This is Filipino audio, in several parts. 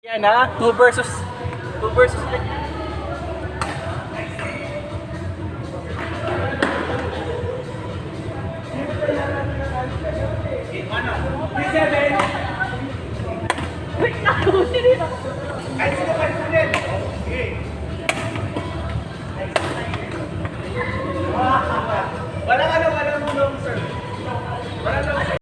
Yan ha, 2 versus Wait, naku, sinira. walang long sir. Walang long sir.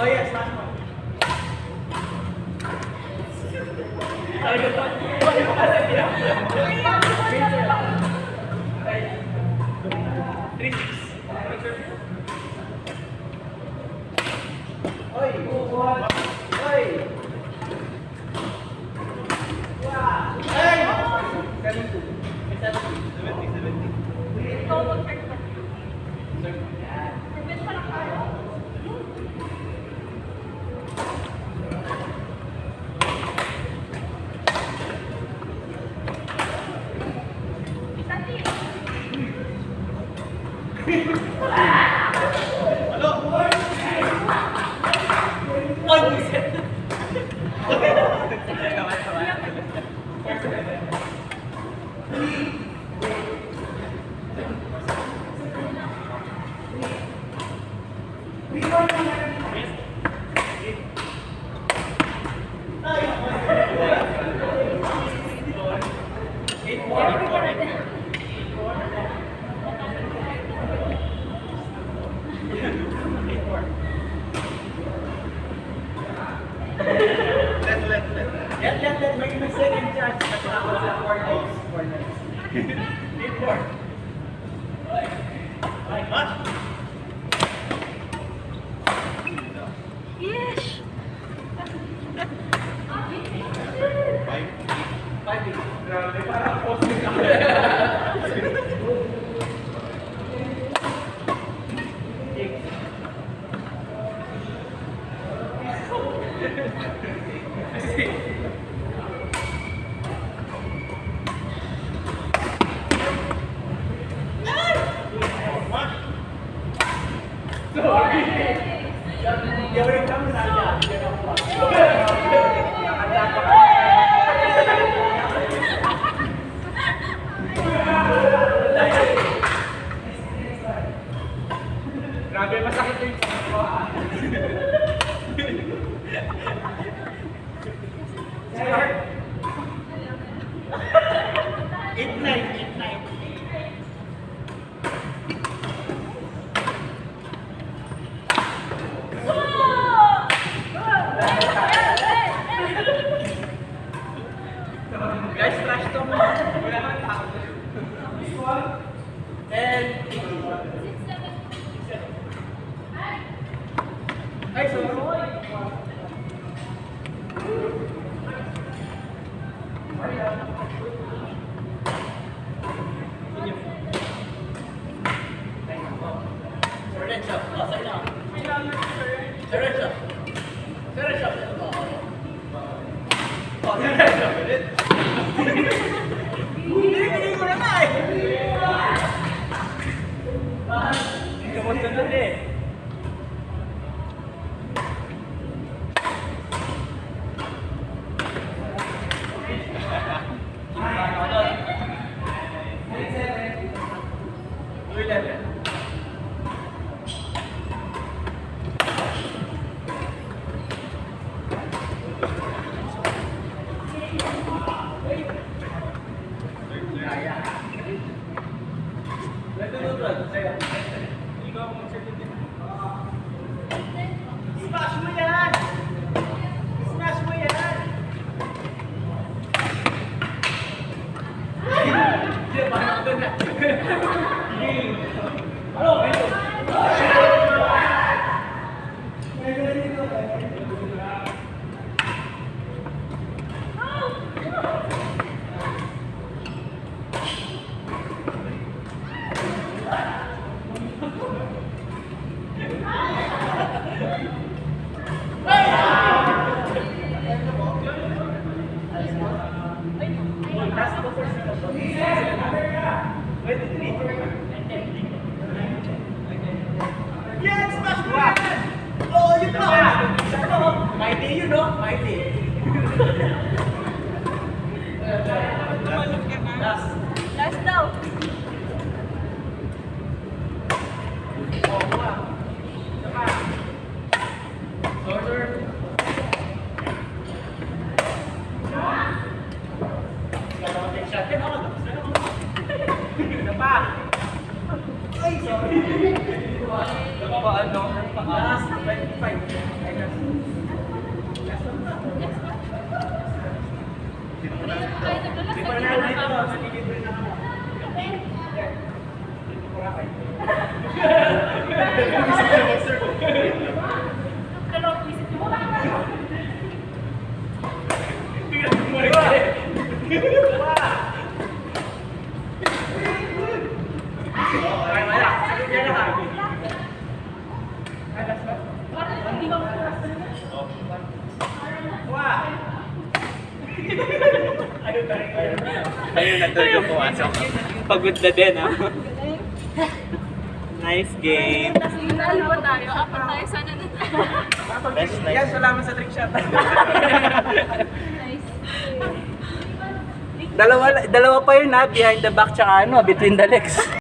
Oh yes, last one. Let. May second chance. Kasi ako sa 4 days. 4 days. 8-4. Yes! 5 days. Grabe, parang posting ako. Grabe, masakit yung ko ha. Start. 8-9. Guys, trash talk mo. Wala nang tao. 10. Ay, sorry. Smash mo yan! Smash mo yan! Hindi, parang doon na. Ano? Yes, smash mo yan! Oh, yun pa! Mighty yun, no? Mighty. Last. Last daw. Oh, wow. Saka. Order. Take shot. Yan ako. Ano pa? Ay, sorry. Paano? Last 25. Ay, last. Di pa na dito. Nalilibre na ako. Ano, isip mo? Ayun na talaga pumasok. Pagod na din, ha? Nice game. Ano ba tayo? Apat tayo sana na. Best nice. Yan, salamat sa trick shot. Nice. Dalawa pa yun, ha? Behind the back tsaka between the legs.